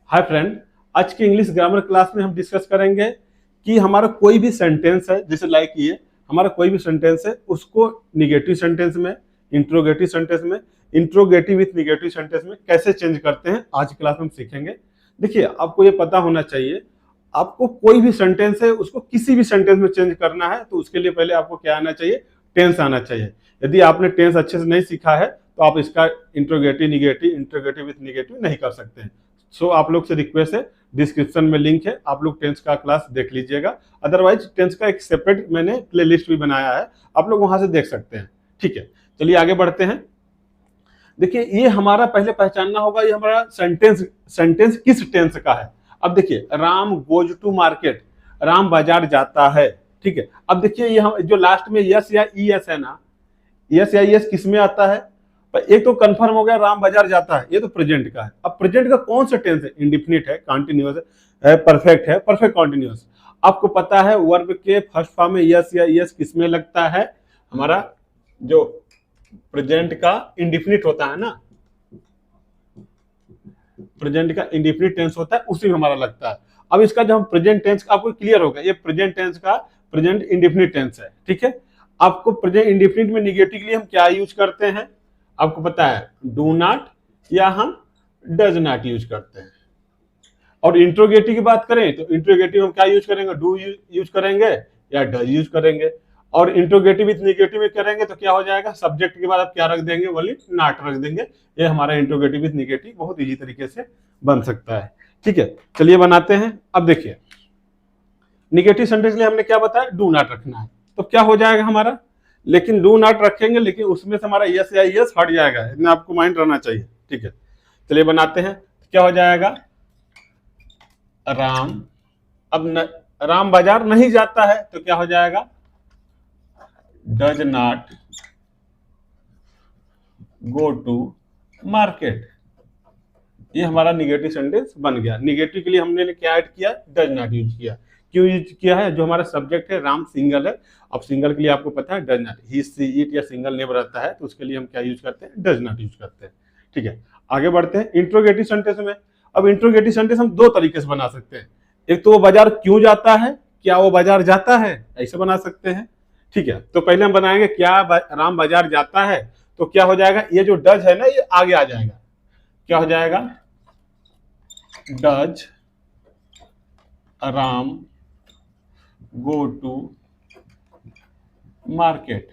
Hi friend, आज की English grammar class में हम डिस्कस करेंगे कि हमारा कोई भी सेंटेंस है, जैसे लाइक ये हमारा कोई भी सेंटेंस है उसको निगेटिव सेंटेंस में, इंट्रोगेटिव सेंटेंस में, इंट्रोगेटिव विथ निगेटिव सेंटेंस में कैसे चेंज करते हैं आज की क्लास में हम सीखेंगे। देखिए, आपको ये पता होना चाहिए, आपको कोई भी सेंटेंस है उसको किसी भी सेंटेंस में चेंज करना है तो उसके लिए पहले आपको क्या आना चाहिए, टेंस आना चाहिए। यदि आपने टेंस अच्छे से नहीं सीखा है तो आप इसका interrogative negative, interrogative with negative नहीं कर सकते हैं। सो आप लोग से रिक्वेस्ट है, डिस्क्रिप्शन में लिंक है, आप लोग टेंस का क्लास देख लीजिएगा। अदरवाइज टेंस का एक सेपरेट मैंने प्लेलिस्ट भी बनाया है, आप लोग वहां से देख सकते हैं। ठीक है, चलिए आगे बढ़ते हैं। देखिए, ये हमारा पहले पहचानना होगा, ये हमारा सेंटेंस किस टेंस का है। अब देखिए, Ram goes to market, Ram बाजार जाता है। ठीक है, अब देखिए ये जो लास्ट में यस या ई एस है ना, यस या यस किस में आता है? एक तो कंफर्म हो गया राम बाजार जाता है, ये तो प्रेजेंट का है। अब प्रेजेंट का कौन सा टेंस है? इंडिफिनिट है, कंटिन्यूअस है, परफेक्ट है, परफेक्ट कंटिन्यूअस। आपको पता है वर्ब के फर्स्ट फॉर्म में यस या यस किस में लगता है? हमारा जो प्रेजेंट का इंडिफिनिट होता है ना, प्रेजेंट का इंडिफिनिट टेंस होता है, उसी में हमारा लगता है। अब इसका जो हम प्रेजेंट टेंस का आपको क्लियर होगा, ये प्रेजेंट टेंस का प्रेजेंट इंडिफिनिट टेंस है। ठीक है, आपको प्रेजेंट इंडिफिनिट में निगेटिव के लिए हम क्या यूज करते हैं? आपको पता है डू नॉट या हम डज नॉट यूज करते हैं। और इंट्रोगेटिव की बात करें तो इंट्रोगेटिव हम क्या यूज करेंगे? डू यूज करेंगे या डज यूज करेंगे। और इंट्रोगेटिव विथ निगेटिव में करेंगे तो क्या हो जाएगा? सब्जेक्ट के बाद आप क्या रख देंगे? बोली नॉट रख देंगे। ये हमारा इंट्रोगेटिव विथ निगेटिव बहुत इजी तरीके से बन सकता है। ठीक है, चलिए बनाते हैं। अब देखिए, निगेटिव सेंटेंस के लिए हमने क्या बताया? डू नॉट रखना है। तो क्या हो जाएगा हमारा? लेकिन डू नॉट रखेंगे, लेकिन उसमें से हमारा यस या यस हट जाएगा, इतना आपको माइंड रहना चाहिए। ठीक है, चलिए बनाते हैं। क्या हो जाएगा? राम, राम बाजार नहीं जाता है तो क्या हो जाएगा? Does not go to market. ये हमारा निगेटिव सेंटेंस बन गया। निगेटिव के लिए हमने क्या ऐड किया? डज नॉट यूज किया। क्यों यूज किया है? जो हमारा सब्जेक्ट है राम सिंगल है। अब सिंगल के लिए आपको पता है does not, he see it या सिंगल नेम रहता है, तो उसके लिए हम क्या यूज करते हैं? डज नॉट यूज करते हैं। ठीक है, आगे बढ़ते हैं इंट्रोगेटिव सेंटेंस में। अब इंट्रोगेटिव सेंटेंस हम दो तरीके से बना सकते हैं। एक तो वो बाजार क्यों जाता है, क्या वो बाजार जाता है, ऐसे बना सकते हैं। ठीक है, तो पहले हम बनाएंगे क्या राम बाजार जाता है, तो क्या हो जाएगा? ये जो डज है ना, ये आगे आ जाएगा। क्या हो जाएगा? Does Ram go to market.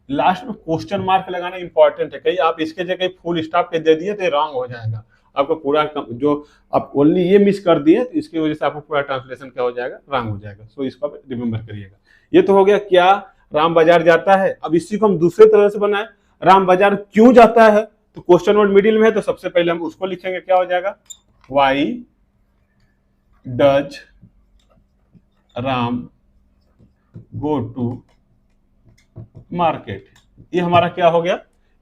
Last में क्वेश्चन मार्क लगाना इंपॉर्टेंट है। कहीं आप इसके जगह फुल स्टॉप पे दे दिए तो रॉन्ग हो जाएगा। आपको पूरा जो आप ओनली ये मिस कर दिए तो इसकी वजह से आपको पूरा ट्रांसलेशन क्या हो जाएगा? रॉन्ग हो जाएगा। सो इसको आप रिमेंबर करिएगा। ये तो हो गया क्या राम बाजार जाता है। अब इसी को हम दूसरे तरह से बनाए, राम बाजार क्यों जाता है, तो क्वेश्चन वर्ड मिडिल में है तो सबसे पहले हम उसको लिखेंगे। क्या हो जाएगा? Why does Ram go to market. ये हमारा क्या हो गया?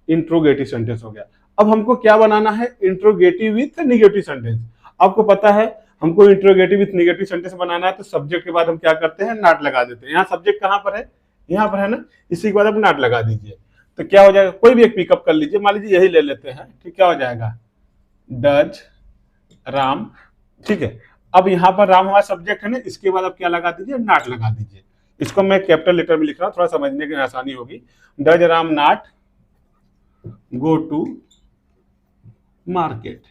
इंट्रोगेटिव सेंटेंस हो गया। अब हमको क्या बनाना है? Interrogative with negative sentence. आपको पता है हमको इंट्रोगेटिव विथ निगेटिव सेंटेंस बनाना है तो सब्जेक्ट के बाद हम क्या करते हैं? नॉट लगा देते हैं। यहाँ सब्जेक्ट कहां पर है? यहाँ पर है ना, इसी के बाद आप नॉट लगा दीजिए। तो क्या हो जाएगा? कोई भी एक पिकअप कर लीजिए, मान लीजिए यही ले लेते हैं। ठीक, क्या हो जाएगा? डज राम। ठीक है, अब यहाँ पर राम हमारा सब्जेक्ट है ना, इसके बाद आप क्या लगा दीजिए? नॉट लगा दीजिए। इसको मैं कैपिटल लेटर में लिख रहा हूं, थोड़ा समझने की आसानी होगी। Does Ram not go to market.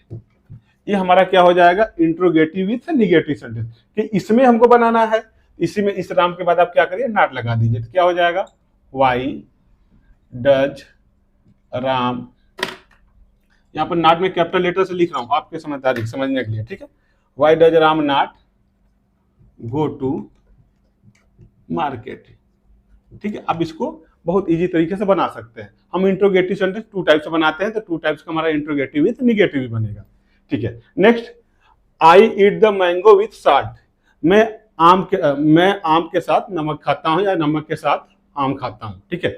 ये हमारा क्या हो जाएगा? Interrogative with negative sentence. कि इसमें हमको बनाना है, इसी में इस राम के बाद आप क्या करिए? नॉट लगा दीजिए। तो क्या हो जाएगा? वाई डज राम, यहाँ पर नॉट में कैपिटल लेटर से लिख रहा हूं आपके समझदारी समझने के लिए। ठीक है, why does Ram not go to market. ठीक है, अब इसको बहुत इजी तरीके से बना सकते हैं हम। इंट्रोगेटिव सेंटेंस टू टाइप से बनाते हैं, तो टू टाइप्स का हमारा इंट्रोगेटिव विथ निगेटिव भी बनेगा। ठीक है, next, I eat the mango with salt. मैं आम के साथ नमक खाता हूं या नमक के साथ आम खाता हूं। ठीक है,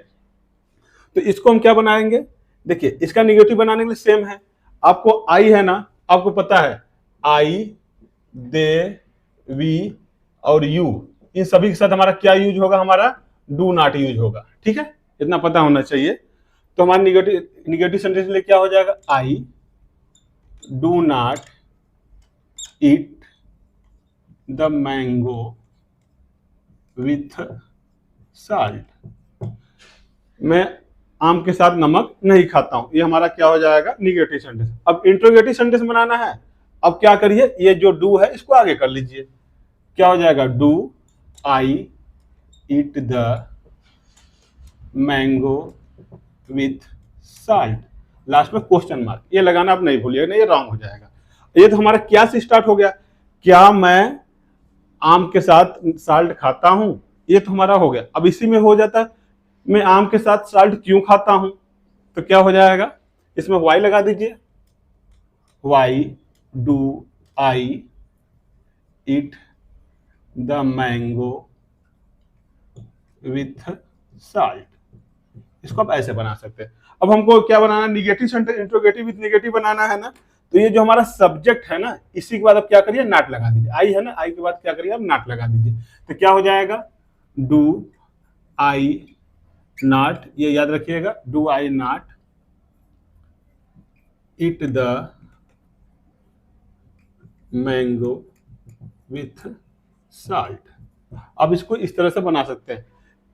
तो इसको हम क्या बनाएंगे? देखिए, इसका निगेटिव बनाने के लिए सेम है। आपको आई है ना, आपको पता है आई, दे, वी और यू, इन सभी के साथ हमारा क्या यूज होगा? हमारा डू नॉट यूज होगा। ठीक है, इतना पता होना चाहिए। तो हमारा निगेटिव सेंटेंस में क्या हो जाएगा? I do not eat the mango with salt. मैं आम के साथ नमक नहीं खाता हूं, ये हमारा क्या हो जाएगा, निगेटिव सेंटेंस। अब इंट्रोगेटिव सेंटेंस बनाना है। अब क्या करिए, ये जो डू है इसको आगे कर लीजिए। क्या हो जाएगा, do I eat the mango with salt. Last में क्वेश्चन मार्क ये लगाना आप नहीं भूलिएगा, नहीं ये रॉन्ग हो जाएगा। ये तो हमारा क्या से स्टार्ट हो गया, क्या मैं आम के साथ साल्ट खाता हूं, ये तो हमारा हो गया। अब इसी में हो जाता है, मैं आम के साथ साल्ट क्यों खाता हूं, तो क्या हो जाएगा, इसमें वाई लगा दीजिए। Why do I eat the mango with salt. इसको आप ऐसे बना सकते हैं। अब हमको क्या बनाना है, negative sentence, interrogative with negative बनाना है ना। तो ये जो हमारा सब्जेक्ट है ना, इसी के बाद आप क्या करिए, नाट लगा दीजिए। आई है ना, आई के बाद क्या करिए, आप नाट लगा दीजिए। तो क्या हो जाएगा, डू आई नॉट, ये याद रखिएगा, do I not eat the mango with salt. अब इसको इस तरह से बना सकते हैं,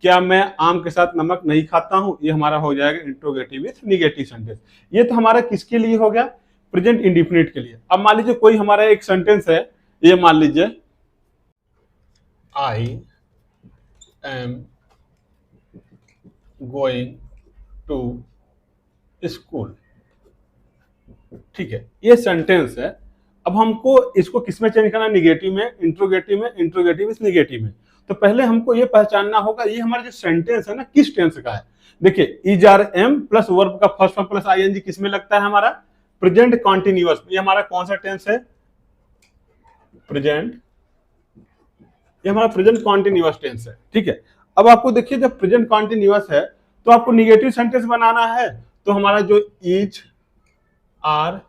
क्या मैं आम के साथ नमक नहीं खाता हूं, ये हमारा हो जाएगा इंट्रोगेटिव विथ निगेटिव सेंटेंस। ये तो हमारा किसके लिए हो गया, प्रेजेंट इंडिफिनिट के लिए। अब मान लीजिए कोई हमारा एक सेंटेंस है, ये मान लीजिए I am going to school, ठीक है, ये सेंटेंस है। अब हमको इसको किसमें चेंज करना है, निगेटिव में, इंट्रोगेटिव में, इंट्रोगेटिव विथ निगेटिव में। तो पहले हमको ये पहचानना होगा ये हमारा जो सेंटेंस है ना किस टेंस का है। देखिए is are am plus verb का फर्स्ट फॉर्म प्लस आईएनजी किस में लगता है, हमारा प्रेजेंट कॉन्टिन्यूअस। ये हमारा कौन सा टेंस है, प्रेजेंट, ये हमारा प्रेजेंट कॉन्टिन्यूअस टेंस है, ठीक है। अब आपको देखिए जब प्रेजेंट कॉन्टिन्यूअस है तो आपको निगेटिव सेंटेंस बनाना है। तो हमारा जो इज आर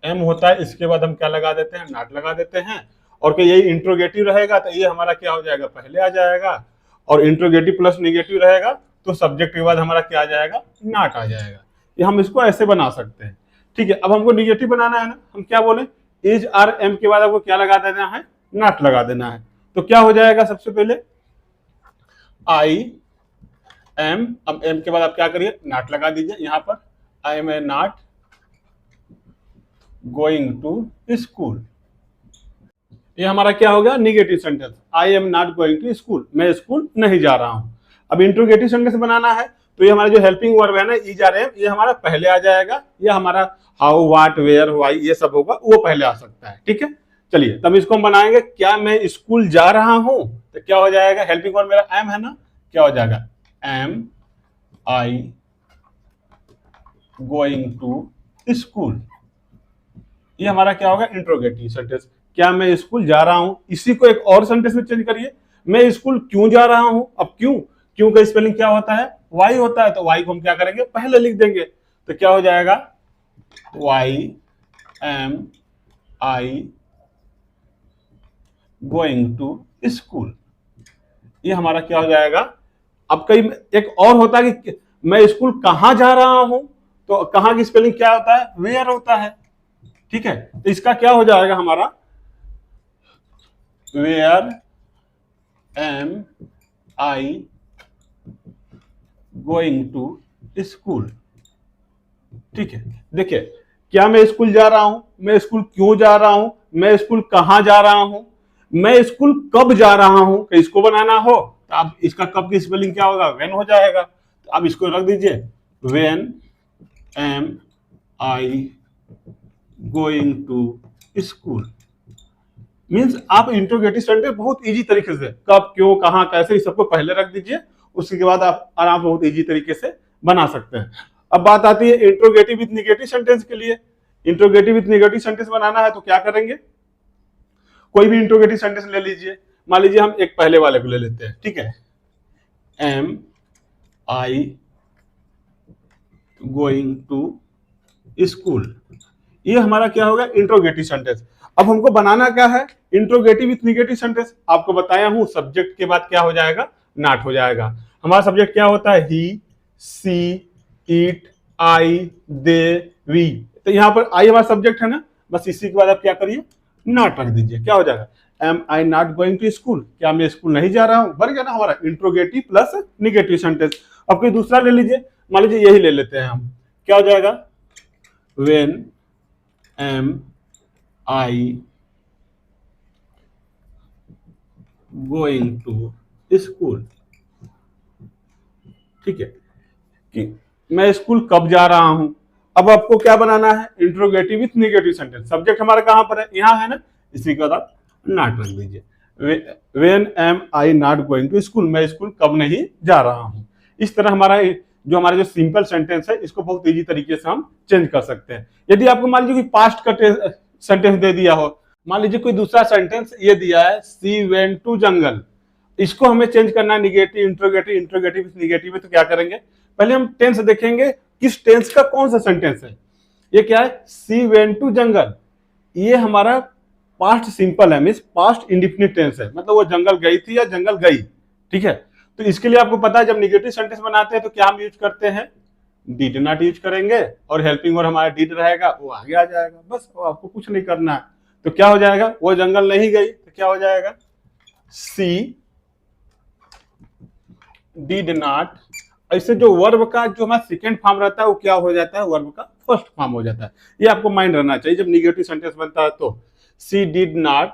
एम होता है, इसके बाद हम क्या लगा देते हैं, नॉट लगा देते हैं। और क्या यही इंट्रोगेटिव रहेगा तो ये हमारा क्या हो जाएगा, पहले आ जाएगा। और इंट्रोगेटिव प्लस निगेटिव रहेगा तो सब्जेक्ट के बाद हमारा क्या आ जाएगा, नॉट आ जाएगा। ये हम इसको ऐसे बना सकते हैं, ठीक है। अब हमको निगेटिव बनाना है ना, हम क्या बोले, इज आर एम के बाद आपको क्या लगा देना है, नॉट लगा देना है। तो क्या हो जाएगा, सबसे पहले आई एम, अब एम के बाद आप क्या करिए, नॉट लगा दीजिए। यहां पर I am a not going to school, ये हमारा क्या हो गया, negative sentence. I am not going to school, मैं स्कूल नहीं जा रहा हूं। अब इंट्रोगेटिव सेंटेंस बनाना है तो ये हमारा जो हेल्पिंग वर्ब है ना, इज आर एम, ये हमारा पहले आ जाएगा। ये हमारा हाउ व्हाट वेयर व्हाई ये सब होगा, वो पहले आ सकता है, ठीक है। चलिए तब इसको हम बनाएंगे, क्या मैं स्कूल जा रहा हूं, तो क्या हो जाएगा, हेल्पिंग वर्ब मेरा एम है ना, क्या हो जाएगा, am I going to school. ये हमारा क्या होगा, इंट्रोगेटिव सेंटेंस, क्या मैं स्कूल जा रहा हूं। इसी को एक और सेंटेंस में चेंज करिए, मैं स्कूल क्यों जा रहा हूं। अब क्यों का स्पेलिंग क्या होता है, वाई होता है। तो वाई को हम क्या करेंगे, पहले लिख देंगे। तो क्या हो जाएगा, why am I going to school, ये हमारा क्या हो जाएगा। अब कई एक और होता है कि मैं स्कूल कहां जा रहा हूं, तो कहां की स्पेलिंग क्या होता है, वेयर होता है, ठीक है। तो इसका क्या हो जाएगा हमारा, where am I going to school, ठीक है। देखिए क्या मैं स्कूल जा रहा हूं, मैं स्कूल क्यों जा रहा हूं, मैं स्कूल कहां जा रहा हूं, मैं स्कूल कब जा रहा हूं। कि इसको बनाना हो तो अब इसका कब की स्पेलिंग क्या होगा, व्हेन हो जाएगा। तो अब इसको रख दीजिए, when am I going to school. Means आप इंट्रोगेटिव सेंटेंस बहुत इजी तरीके से कब क्यों कहां कैसे इस सबको पहले रख दीजिए, उसके बाद आप आराम से बहुत इजी तरीके से बना सकते हैं। अब बात आती है इंट्रोगेटिव विथ निगेटिव सेंटेंस के लिए। इंट्रोगेटिव विथ निगेटिव सेंटेंस बनाना है तो क्या करेंगे, कोई भी इंट्रोगेटिव सेंटेंस ले लीजिए। मान लीजिए हम एक पहले वाले को ले लेते हैं, ठीक है, am I going to school, ये हमारा क्या होगा, इंट्रोगेटिव सेंटेंस। अब हमको बनाना क्या है, इंट्रोगेटिव विथ निगेटिव सेंटेंस। आपको बताया हूं सब्जेक्ट के बाद क्या हो जाएगा, नॉट हो जाएगा। हमारा सब्जेक्ट क्या होता है, ही see it I they we. तो यहां पर आई हमारा सब्जेक्ट है ना, बस इसी के बाद आप क्या करिए, नॉट रख दीजिए, क्या हो जाएगा, am I not going to school, क्या मैं स्कूल नहीं जा रहा हूं, बन गया ना हमारा इंट्रोगेटिव प्लस निगेटिव सेंटेंस। अब कोई दूसरा ले लीजिए, मान लीजिए यही ले लेते हैं हम, क्या हो जाएगा, when am I going to school, ठीक है, कि मैं स्कूल कब जा रहा हूं। अब आपको क्या बनाना है, interrogative with negative sentence. Subject हमारा कहां पर है, यहां है ना, इसी के बाद आप नॉट रख दीजिए, when am I not going to school, मैं स्कूल कब नहीं जा रहा हूं। इस तरह हमारा जो सिंपल सेंटेंस है, इसको बहुत इजी तरीके से हम चेंज कर सकते हैं। यदि आपको मान लीजिए पास्ट का सेंटेंस दे दिया हो, मान लीजिए कोई दूसरा सेंटेंस ये दिया है, सी वेंट टू जंगल, इसको हमें चेंज करना है निगेटिव इंट्रोगेटिव, इंट्रोगेटिव निगेटिव में, तो क्या करेंगे, पहले हम टेंस देखेंगे किस टेंस का कौन सा सेंटेंस है। ये क्या है, सी वेंट टू जंगल, ये हमारा पास्ट सिंपल है, मींस पास्ट इंडिफिनिट टेंस है, मतलब वो जंगल गई थी या जंगल गई, ठीक है। तो इसके लिए आपको पता है जब निगेटिव सेंटेंस बनाते हैं तो क्या हम यूज करते हैं, डिड नॉट यूज करेंगे, और हेल्पिंग वर्ब हमारा डिड रहेगा, वो आगे आ जाएगा, बस आपको कुछ नहीं करना है। तो क्या हो जाएगा, वो जंगल नहीं गई, तो क्या हो जाएगा, सी डिड नॉट। ऐसे जो वर्ब का जो हमारा सेकेंड फॉर्म रहता है वो क्या हो जाता है, वर्ब का फर्स्ट फॉर्म हो जाता है। ये आपको माइंड रहना चाहिए जब निगेटिव सेंटेंस बनता है। तो सी डिड नॉट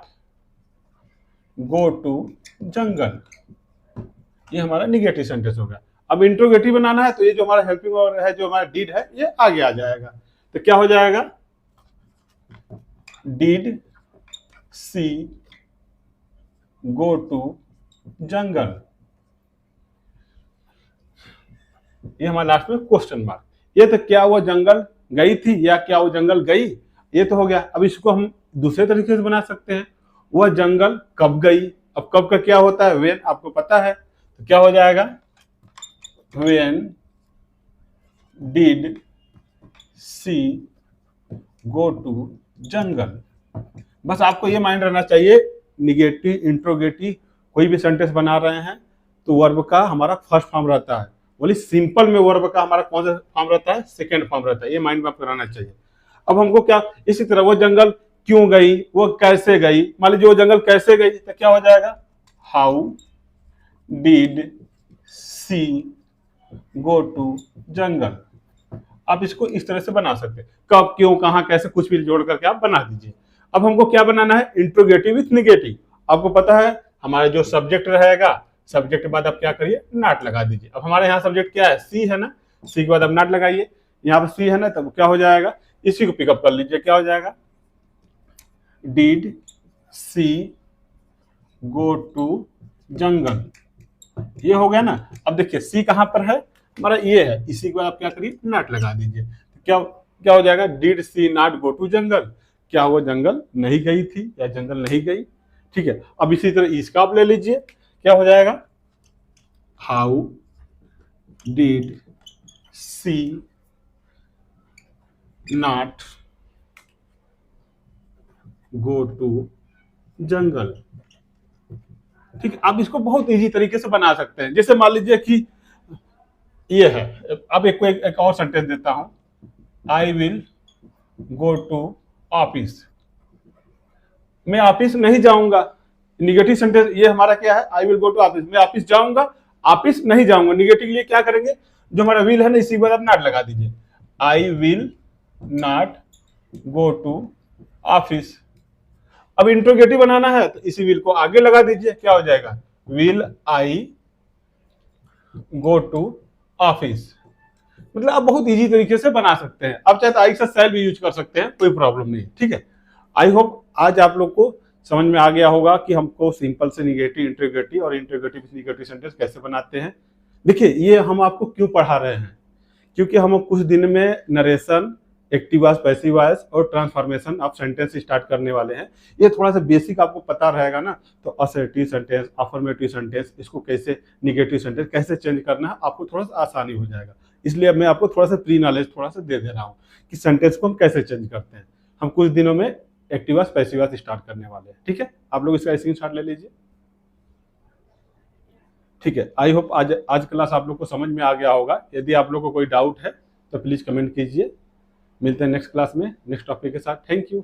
गो टू जंगल, ये हमारा निगेटिव सेंटेंस हो गया। अब इंट्रोगेटिव बनाना है तो ये जो हमारा हेल्पिंग वर्ब है, जो हमारा डिड है, ये आगे आ जाएगा। तो क्या हो जाएगा, डिड सी गो टू जंगल, ये हमारा लास्ट में क्वेश्चन मार्क। ये तो क्या वो जंगल गई थी या क्या वो जंगल गई, ये तो हो गया। अब इसको हम दूसरे तरीके से बना सकते हैं, वह जंगल कब गई। अब कब का क्या होता है, व्हेन, आपको पता है, तो क्या हो जाएगा, when did she go to jungle. बस आपको ये माइंड रहना चाहिए, निगेटिव इंट्रोगेटिव कोई भी सेंटेंस बना रहे हैं तो वर्ब का हमारा फर्स्ट फॉर्म रहता है, बोली सिंपल में वर्ब का हमारा कौन सा फॉर्म रहता है, सेकंड फॉर्म रहता है। ये माइंड में आपको रहना चाहिए। अब हमको क्या, इसी तरह वो जंगल क्यों गई, वो कैसे गई, मान लीजिए वो जंगल कैसे गई, तो क्या हो जाएगा, how did she go to jungle. आप इसको इस तरह से बना सकते हैं, कब, क्यों, कहां, कैसे, कुछ भी जोड़ करके आप बना दीजिए। अब हमको क्या बनाना है, इंट्रोगेटिव विथ निगेटिव। आपको पता है हमारा जो सब्जेक्ट रहेगा, सब्जेक्ट के बाद आप क्या करिए, नॉट लगा दीजिए। अब हमारे यहाँ सब्जेक्ट क्या है, सी है ना, सी के बाद आप नॉट लगाइए, यहाँ पर सी है ना, तब क्या हो जाएगा, इसी को पिकअप कर लीजिए, क्या हो जाएगा, डिड सी गो टू जंगल, ये हो गया ना। अब देखिए सी कहां पर है, हमारा ये है, इसी के बाद आप क्या करिए, नॉट लगा दीजिए। क्या क्या हो जाएगा, did she not go to jungle, क्या वो जंगल नहीं गई थी या जंगल नहीं गई, ठीक है। अब इसी तरह इसका आप ले लीजिए, क्या हो जाएगा, how did she not go to jungle, ठीक है। आप इसको बहुत इजी तरीके से बना सकते हैं। जैसे मान लीजिए कि ये है, अब एक और सेंटेंस देता हूं, I will go to office, मैं ऑफिस नहीं जाऊंगा, निगेटिव सेंटेंस ये हमारा क्या है, I will go to office, मैं ऑफिस जाऊंगा, ऑफिस नहीं जाऊंगा। निगेटिव लिए क्या करेंगे, जो हमारा विल है ना, इसी के बाद आप नॉट लगा दीजिए, I will not go to office. अब इंट्रोगेटिव बनाना है तो इसी विल को आगे लगा दीजिए, क्या हो जाएगा, will I go to office. मतलब आप बहुत इजी तरीके से बना सकते हैं। आप चाहे तो आई से सेल भी यूज कर सकते हैं, कोई प्रॉब्लम नहीं, ठीक है। आई होप आज आप लोग को समझ में आ गया होगा कि हमको सिंपल से निगेटिव इंट्रोगेटिव और इंट्रोगेटिव निगेटिव सेंटेंस कैसे बनाते हैं। देखिए ये हम आपको क्यों पढ़ा रहे हैं, क्योंकि हम कुछ दिन में narration, active voice, passive voice और ट्रांसफॉर्मेशन ऑफ सेंटेंस स्टार्ट करने वाले हैं। ये थोड़ा सा बेसिक आपको पता रहेगा ना, तो असर्टिव सेंटेंस, अफर्मेटिव सेंटेंस, इसको कैसे निगेटिव सेंटेंस कैसे चेंज करना है, आपको थोड़ा सा आसानी हो जाएगा। इसलिए मैं आपको थोड़ा सा प्री नॉलेज थोड़ा सा दे रहा हूँ कि सेंटेंस को हम कैसे चेंज करते हैं। हम कुछ दिनों में active voice, passive voice start करने वाले हैं, ठीक है। आप लोग इसका स्क्रीनशॉट ले लीजिए, ठीक है। आई होप आज क्लास आप लोग को समझ में आ गया होगा। यदि आप लोग को कोई डाउट है तो प्लीज कमेंट कीजिए। मिलते हैं नेक्स्ट क्लास में नेक्स्ट टॉपिक के साथ। Thank you.